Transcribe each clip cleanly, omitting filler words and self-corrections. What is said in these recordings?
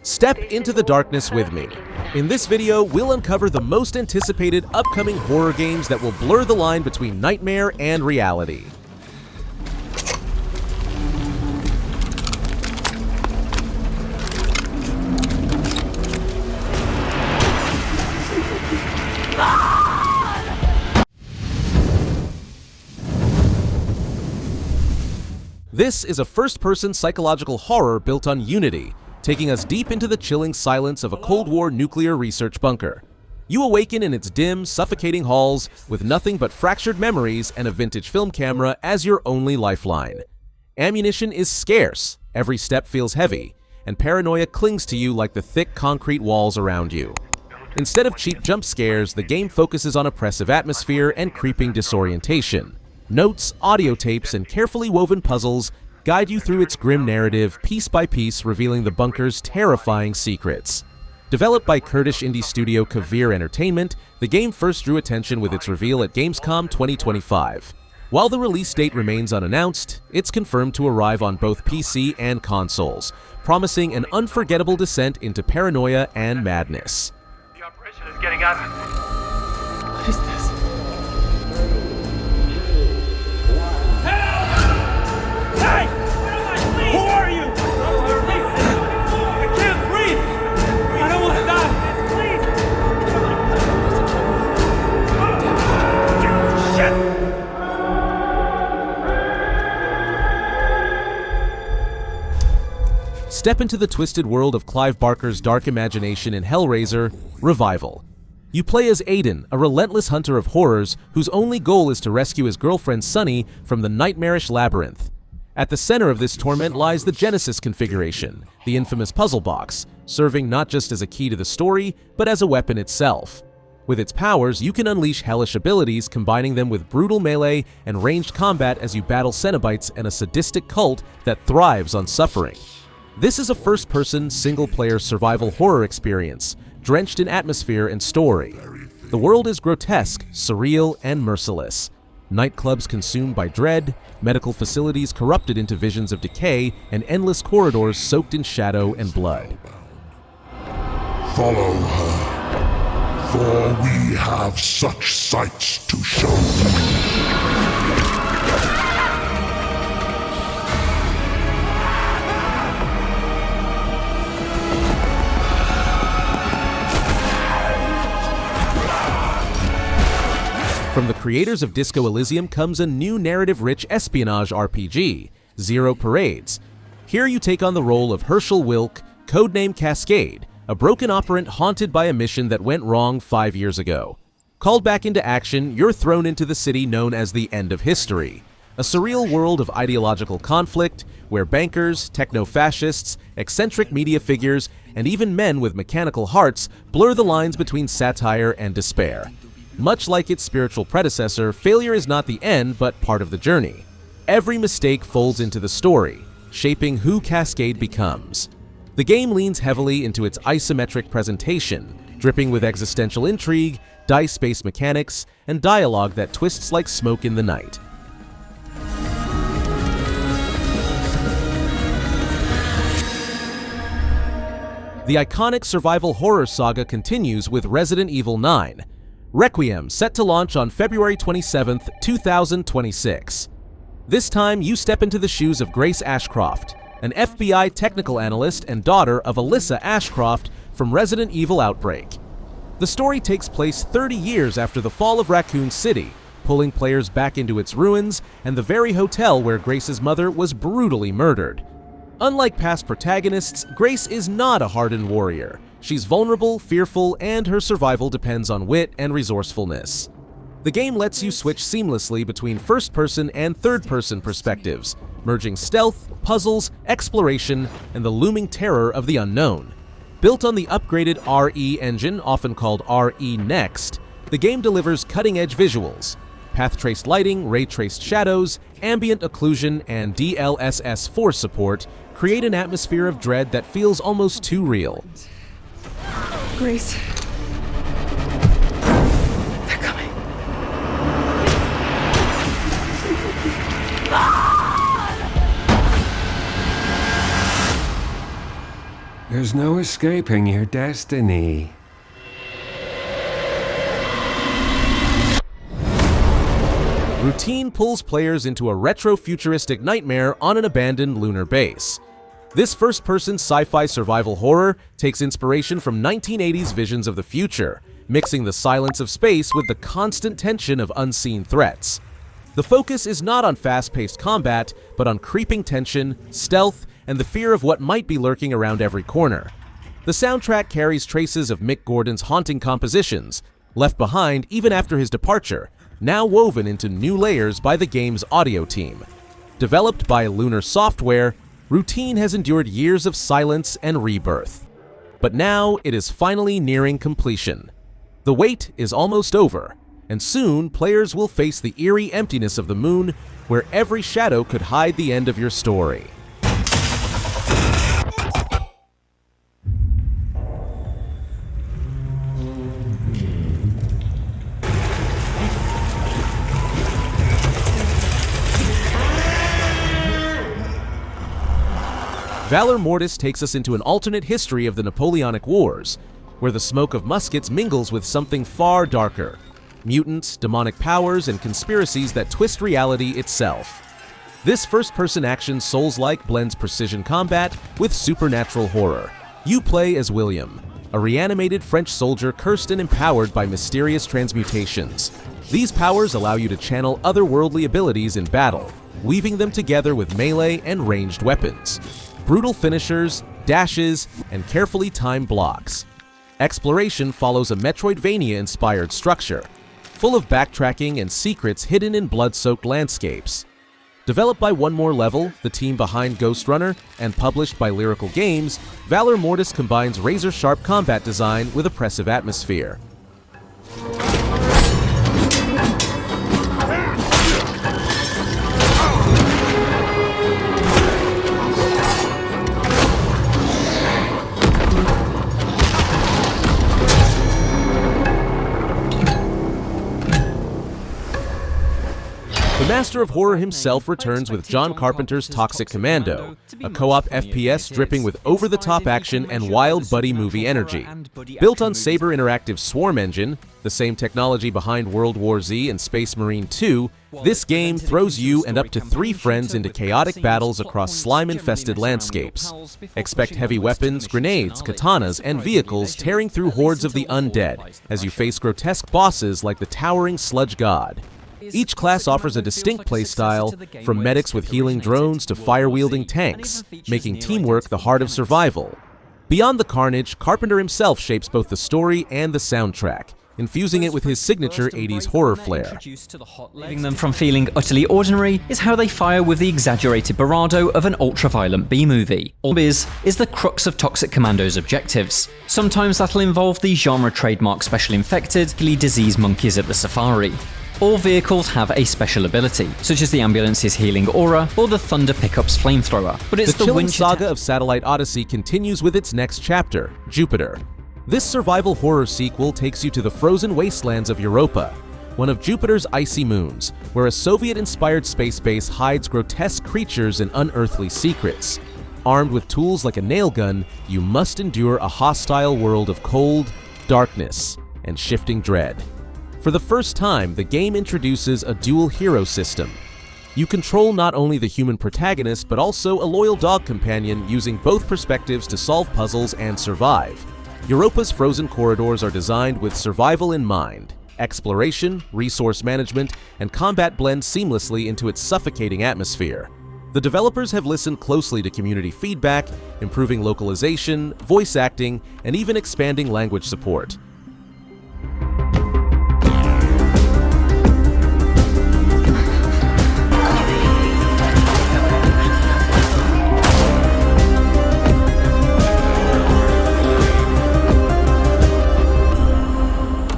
Step into the darkness with me. In this video, we'll uncover the most anticipated upcoming horror games that will blur the line between nightmare and reality. This is a first-person psychological horror built on Unity, taking us deep into the chilling silence of a Cold War nuclear research bunker. You awaken in its dim, suffocating halls with nothing but fractured memories and a vintage film camera as your only lifeline. Ammunition is scarce, every step feels heavy, and paranoia clings to you like the thick concrete walls around you. Instead of cheap jump scares, the game focuses on oppressive atmosphere and creeping disorientation. Notes, audio tapes, and carefully woven puzzles guide you through its grim narrative, piece by piece revealing the bunker's terrifying secrets. Developed by Kurdish indie studio Kavir Entertainment, the game first drew attention with its reveal at Gamescom 2025. While the release date remains unannounced, it's confirmed to arrive on both PC and consoles, promising an unforgettable descent into paranoia and madness. The operation is getting out of... What is this? Hey! Who are you? I can't breathe! I don't want to die! Shit! Step into the twisted world of Clive Barker's dark imagination in Hellraiser, Revival. You play as Aiden, a relentless hunter of horrors whose only goal is to rescue his girlfriend Sunny from the nightmarish labyrinth. At the center of this torment lies the Genesis configuration, the infamous puzzle box, serving not just as a key to the story, but as a weapon itself. With its powers, you can unleash hellish abilities, combining them with brutal melee and ranged combat as you battle Cenobites and a sadistic cult that thrives on suffering. This is a first-person, single-player survival horror experience, drenched in atmosphere and story. The world is grotesque, surreal, and merciless. Nightclubs consumed by dread, medical facilities corrupted into visions of decay, and endless corridors soaked in shadow and blood. Follow her, for we have such sights to show you. From the creators of Disco Elysium comes a new narrative-rich espionage RPG, Zero Parades. Here you take on the role of Herschel Wilk, codename Cascade, a broken operant haunted by a mission that went wrong 5 years ago. Called back into action, you're thrown into the city known as the End of History, a surreal world of ideological conflict where bankers, techno-fascists, eccentric media figures, and even men with mechanical hearts blur the lines between satire and despair. Much like its spiritual predecessor, failure is not the end, but part of the journey. Every mistake folds into the story, shaping who Cascade becomes. The game leans heavily into its isometric presentation, dripping with existential intrigue, dice-based mechanics, and dialogue that twists like smoke in the night. The iconic survival horror saga continues with Resident Evil 9, Requiem, set to launch on February 27, 2026. This time, you step into the shoes of Grace Ashcroft, an FBI technical analyst and daughter of Alyssa Ashcroft from Resident Evil Outbreak. The story takes place 30 years after the fall of Raccoon City, pulling players back into its ruins and the very hotel where Grace's mother was brutally murdered. Unlike past protagonists, Grace is not a hardened warrior. She's vulnerable, fearful, and her survival depends on wit and resourcefulness. The game lets you switch seamlessly between first-person and third-person perspectives, merging stealth, puzzles, exploration, and the looming terror of the unknown. Built on the upgraded RE engine, often called RE Next, the game delivers cutting-edge visuals. Path-traced lighting, ray-traced shadows, ambient occlusion, and DLSS 4 support create an atmosphere of dread that feels almost too real. Grace. They're coming. There's no escaping your destiny. Routine pulls players into a retro-futuristic nightmare on an abandoned lunar base. This first-person sci-fi survival horror takes inspiration from 1980s visions of the future, mixing the silence of space with the constant tension of unseen threats. The focus is not on fast-paced combat, but on creeping tension, stealth, and the fear of what might be lurking around every corner. The soundtrack carries traces of Mick Gordon's haunting compositions, left behind even after his departure, now woven into new layers by the game's audio team. Developed by Lunar Software, Routine has endured years of silence and rebirth. But now it is finally nearing completion. The wait is almost over, and soon players will face the eerie emptiness of the moon, where every shadow could hide the end of your story. Valor Mortis takes us into an alternate history of the Napoleonic Wars, where the smoke of muskets mingles with something far darker: mutants, demonic powers, and conspiracies that twist reality itself. This first-person action Souls-like blends precision combat with supernatural horror. You play as William, a reanimated French soldier cursed and empowered by mysterious transmutations. These powers allow you to channel otherworldly abilities in battle, weaving them together with melee and ranged weapons. Brutal finishers, dashes, and carefully timed blocks. Exploration follows a Metroidvania-inspired structure, full of backtracking and secrets hidden in blood-soaked landscapes. Developed by One More Level, the team behind Ghost Runner, and published by Lyrical Games, Valor Mortis combines razor-sharp combat design with oppressive atmosphere. The Master of Horror himself returns with John Carpenter's Toxic Commando, a co-op FPS dripping with over-the-top action and wild buddy movie energy. Built on Saber Interactive's Swarm engine, the same technology behind World War Z and Space Marine 2, this game throws you and up to 3 friends into chaotic battles across slime-infested landscapes. Expect heavy weapons, grenades, katanas, and vehicles tearing through hordes of the undead as you face grotesque bosses like the towering Sludge God. Each class offers a distinct playstyle, from medics with healing drones to fire-wielding tanks, making teamwork the heart of survival. Beyond the carnage, Carpenter himself shapes both the story and the soundtrack, infusing it with his signature 80s horror flair. Leaving them from feeling utterly ordinary is how they fire with the exaggerated bravado of an ultra-violent B-movie. All is the crux of Toxic Commando's objectives. Sometimes that'll involve the genre trademark Special Infected, disease monkeys at the safari. All vehicles have a special ability, such as the ambulance's healing aura or the Thunder Pickup's flamethrower. But it's the chilling saga of Satellite Odyssey continues with its next chapter, Jupiter. This survival horror sequel takes you to the frozen wastelands of Europa, one of Jupiter's icy moons, where a Soviet-inspired space base hides grotesque creatures and unearthly secrets. Armed with tools like a nail gun, you must endure a hostile world of cold, darkness, and shifting dread. For the first time, the game introduces a dual hero system. You control not only the human protagonist, but also a loyal dog companion, using both perspectives to solve puzzles and survive. Europa's frozen corridors are designed with survival in mind. Exploration, resource management, and combat blend seamlessly into its suffocating atmosphere. The developers have listened closely to community feedback, improving localization, voice acting, and even expanding language support.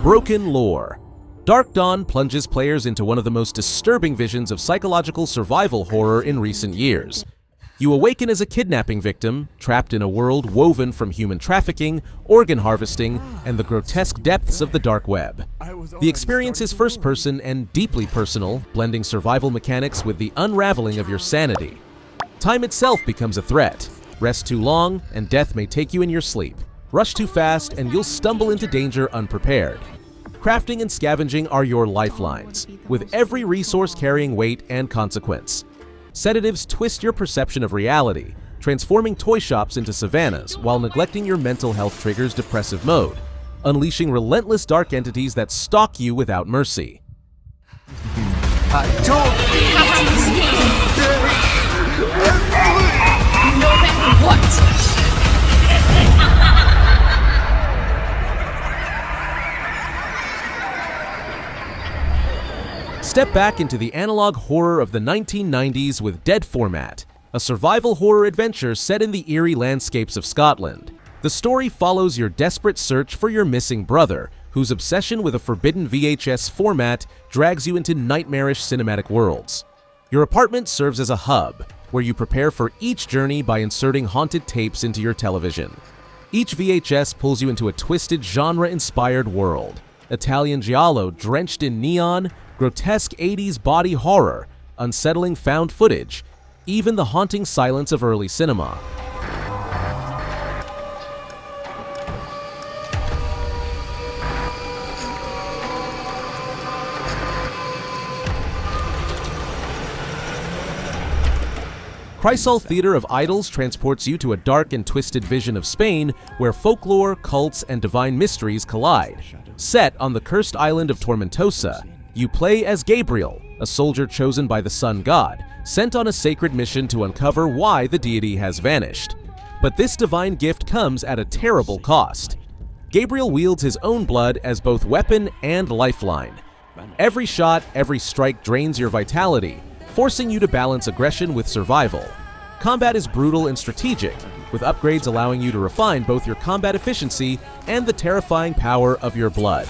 BrokenLore. Dark Dawn plunges players into one of the most disturbing visions of psychological survival horror in recent years. You awaken as a kidnapping victim, trapped in a world woven from human trafficking, organ harvesting, and the grotesque depths of the dark web. The experience is first-person and deeply personal, blending survival mechanics with the unraveling of your sanity. Time itself becomes a threat. Rest too long, and death may take you in your sleep. Rush too fast, and you'll stumble into danger unprepared. Crafting and scavenging are your lifelines, with every resource carrying weight and consequence. Sedatives twist your perception of reality, transforming toy shops into savannas while neglecting your mental health triggers depressive mode, unleashing relentless dark entities that stalk you without mercy. Step back into the analog horror of the 1990s with Dead Format, a survival horror adventure set in the eerie landscapes of Scotland. The story follows your desperate search for your missing brother, whose obsession with a forbidden VHS format drags you into nightmarish cinematic worlds. Your apartment serves as a hub, where you prepare for each journey by inserting haunted tapes into your television. Each VHS pulls you into a twisted genre-inspired world. Italian giallo drenched in neon, grotesque 80s body horror, unsettling found footage, even the haunting silence of early cinema. Crisol Theater of Idols transports you to a dark and twisted vision of Spain where folklore, cults, and divine mysteries collide. Set on the cursed island of Tormentosa, you play as Gabriel, a soldier chosen by the sun god, sent on a sacred mission to uncover why the deity has vanished. But this divine gift comes at a terrible cost. Gabriel wields his own blood as both weapon and lifeline. Every shot, every strike drains your vitality, forcing you to balance aggression with survival. Combat is brutal and strategic, with upgrades allowing you to refine both your combat efficiency and the terrifying power of your blood.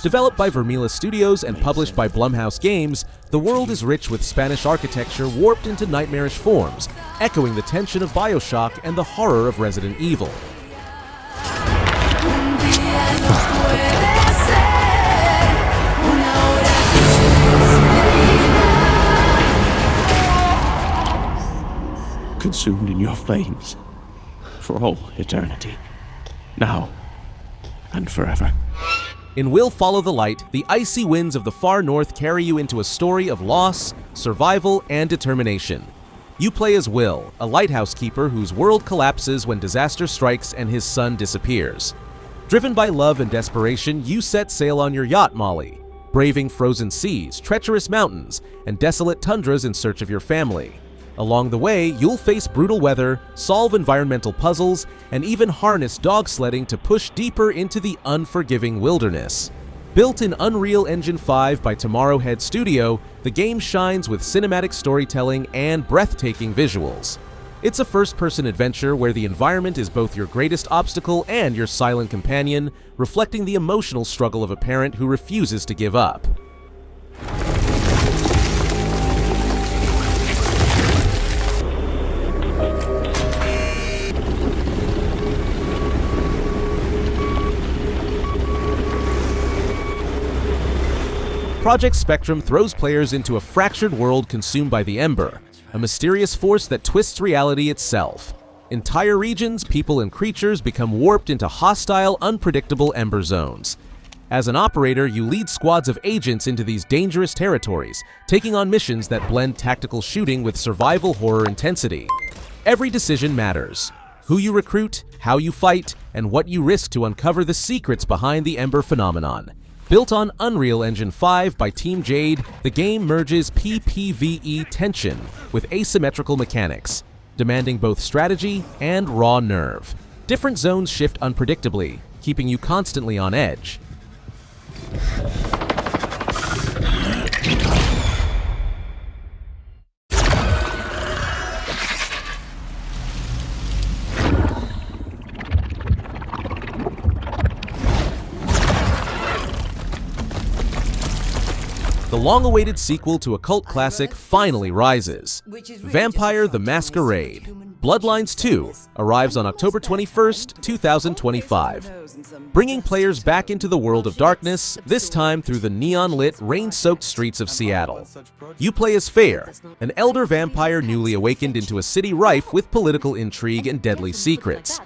Developed by Vermila Studios and published by Blumhouse Games, the world is rich with Spanish architecture warped into nightmarish forms, echoing the tension of BioShock and the horror of Resident Evil. Consumed in your flames for all eternity, now and forever. In Will Follow the Light, the icy winds of the far north carry you into a story of loss, survival, and determination. You play as Will, a lighthouse keeper whose world collapses when disaster strikes and his son disappears. Driven by love and desperation, you set sail on your yacht, Molly, braving frozen seas, treacherous mountains, and desolate tundras in search of your family. Along the way, you'll face brutal weather, solve environmental puzzles, and even harness dog sledding to push deeper into the unforgiving wilderness. Built in Unreal Engine 5 by Tomorrowhead Studio, the game shines with cinematic storytelling and breathtaking visuals. It's a first-person adventure where the environment is both your greatest obstacle and your silent companion, reflecting the emotional struggle of a parent who refuses to give up. Project Spectrum throws players into a fractured world consumed by the Ember, a mysterious force that twists reality itself. Entire regions, people, and creatures become warped into hostile, unpredictable Ember zones. As an operator, you lead squads of agents into these dangerous territories, taking on missions that blend tactical shooting with survival horror intensity. Every decision matters. Who you recruit, how you fight, and what you risk to uncover the secrets behind the Ember phenomenon. Built on Unreal Engine 5 by Team Jade, the game merges PPVE tension with asymmetrical mechanics, demanding both strategy and raw nerve. Different zones shift unpredictably, keeping you constantly on edge. The long-awaited sequel to a cult classic finally rises. Vampire the Masquerade. Bloodlines 2 arrives on October 21st, 2025, bringing players back into the world of darkness, this time through the neon-lit, rain-soaked streets of Seattle. You play as Fair, an elder vampire newly awakened into a city rife with political intrigue and deadly secrets.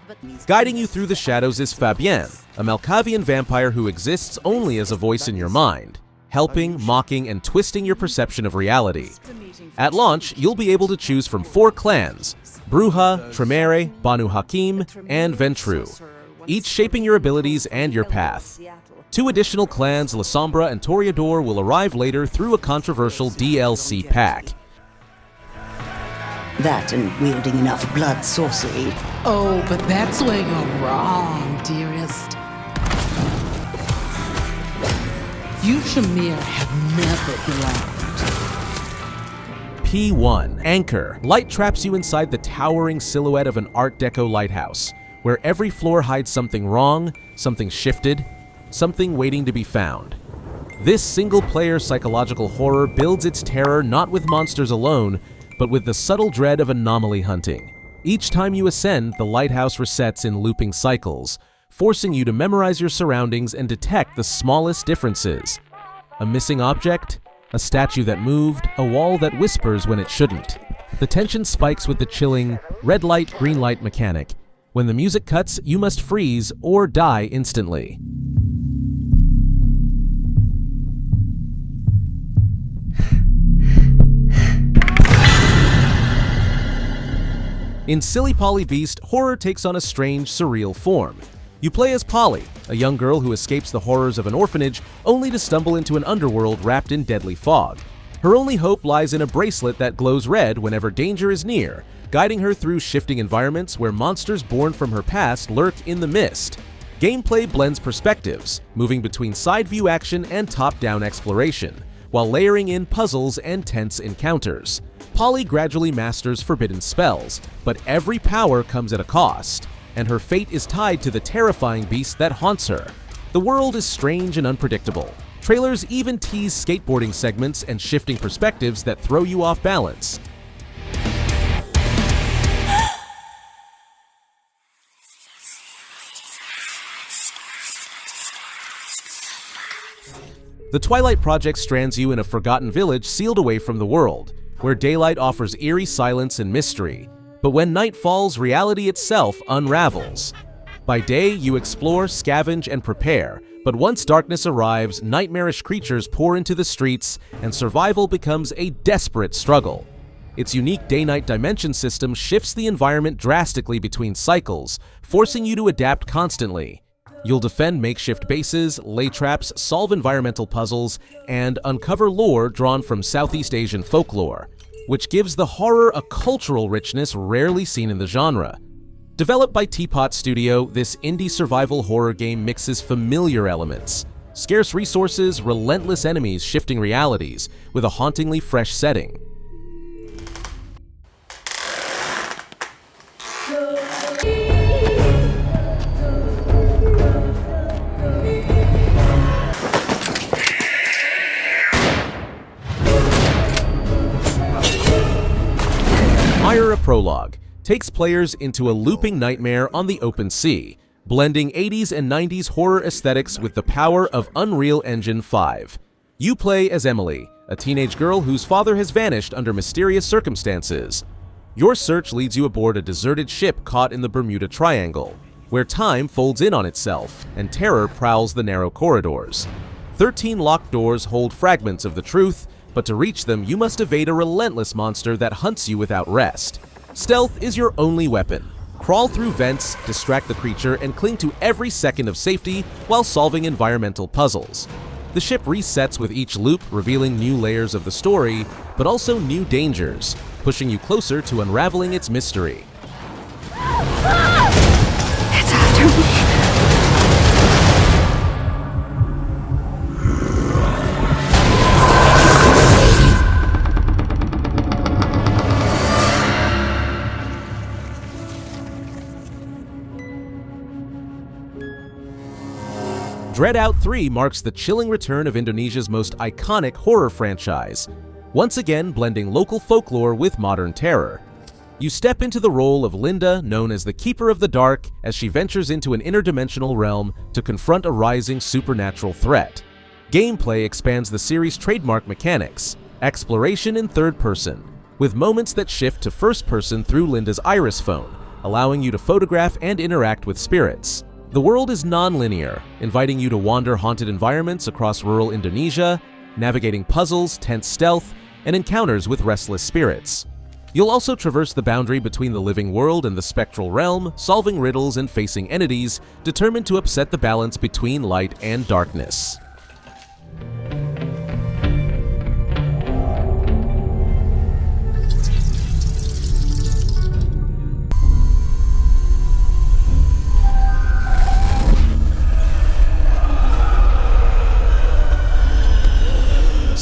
Guiding you through the shadows is Fabien, a Malkavian vampire who exists only as a voice in your mind, helping, mocking, and twisting your perception of reality. At launch, you'll be able to choose from 4 clans: Bruja, Tremere, Banu Hakim, and Ventru, each shaping your abilities and your path. 2 additional clans, La Sombra and Toreador, will arrive later through a controversial DLC pack. That and wielding enough blood sorcery. Oh, but that's where you're wrong, dearest. You, Shamir, have never belonged. P1 Anchor light traps you inside the towering silhouette of an Art Deco lighthouse, where every floor hides something wrong, something shifted, something waiting to be found. This single-player psychological horror builds its terror not with monsters alone, but with the subtle dread of anomaly hunting. Each time you ascend, the lighthouse resets in looping cycles, forcing you to memorize your surroundings and detect the smallest differences. A missing object? A statue that moved, a wall that whispers when it shouldn't. The tension spikes with the chilling red light, green light mechanic. When the music cuts, you must freeze or die instantly. In Silly Polly Beast, horror takes on a strange, surreal form. You play as Polly, a young girl who escapes the horrors of an orphanage only to stumble into an underworld wrapped in deadly fog. Her only hope lies in a bracelet that glows red whenever danger is near, guiding her through shifting environments where monsters born from her past lurk in the mist. Gameplay blends perspectives, moving between side-view action and top-down exploration, while layering in puzzles and tense encounters. Polly gradually masters forbidden spells, but every power comes at a cost, and her fate is tied to the terrifying beast that haunts her. The world is strange and unpredictable. Trailers even tease skateboarding segments and shifting perspectives that throw you off balance. The Twilight Project strands you in a forgotten village sealed away from the world, where daylight offers eerie silence and mystery. But when night falls, reality itself unravels. By day, you explore, scavenge, and prepare, but once darkness arrives, nightmarish creatures pour into the streets, and survival becomes a desperate struggle. Its unique day-night dimension system shifts the environment drastically between cycles, forcing you to adapt constantly. You'll defend makeshift bases, lay traps, solve environmental puzzles, and uncover lore drawn from Southeast Asian folklore, which gives the horror a cultural richness rarely seen in the genre. Developed by Teapot Studio, this indie survival horror game mixes familiar elements, scarce resources, relentless enemies, shifting realities, with a hauntingly fresh setting. IRE A Prologue takes players into a looping nightmare on the open sea, blending 80s and 90s horror aesthetics with the power of Unreal Engine 5. You play as Emily, a teenage girl whose father has vanished under mysterious circumstances. Your search leads you aboard a deserted ship caught in the Bermuda Triangle, where time folds in on itself and terror prowls the narrow corridors. 13 locked doors hold fragments of the truth, but to reach them, you must evade a relentless monster that hunts you without rest. Stealth is your only weapon. Crawl through vents, distract the creature, and cling to every second of safety while solving environmental puzzles. The ship resets with each loop, revealing new layers of the story, but also new dangers, pushing you closer to unraveling its mystery. It's after me. DreadOut 3 marks the chilling return of Indonesia's most iconic horror franchise, once again blending local folklore with modern terror. You step into the role of Linda, known as the Keeper of the Dark, as she ventures into an interdimensional realm to confront a rising supernatural threat. Gameplay expands the series' trademark mechanics, exploration in third person, with moments that shift to first person through Linda's iris phone, allowing you to photograph and interact with spirits. The world is non-linear, inviting you to wander haunted environments across rural Indonesia, navigating puzzles, tense stealth, and encounters with restless spirits. You'll also traverse the boundary between the living world and the spectral realm, solving riddles and facing entities determined to upset the balance between light and darkness.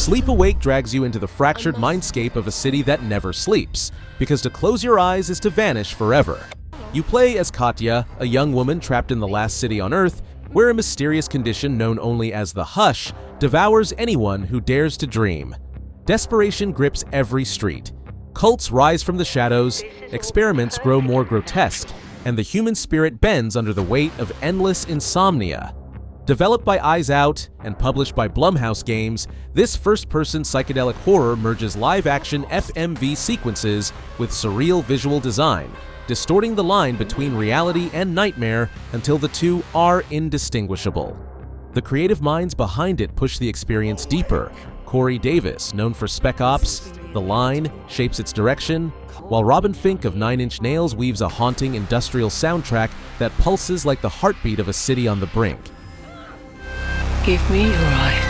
Sleep Awake drags you into the fractured mindscape of a city that never sleeps, because to close your eyes is to vanish forever. You play as Katya, a young woman trapped in the last city on Earth, where a mysterious condition known only as the Hush devours anyone who dares to dream. Desperation grips every street. Cults rise from the shadows, experiments grow more grotesque, and the human spirit bends under the weight of endless insomnia. Developed by Eyes Out and published by Blumhouse Games, this first-person psychedelic horror merges live-action FMV sequences with surreal visual design, distorting the line between reality and nightmare until the two are indistinguishable. The creative minds behind it push the experience deeper. Corey Davis, known for Spec Ops, The Line, shapes its direction, while Robin Fink of Nine Inch Nails weaves a haunting industrial soundtrack that pulses like the heartbeat of a city on the brink. Give me your eyes.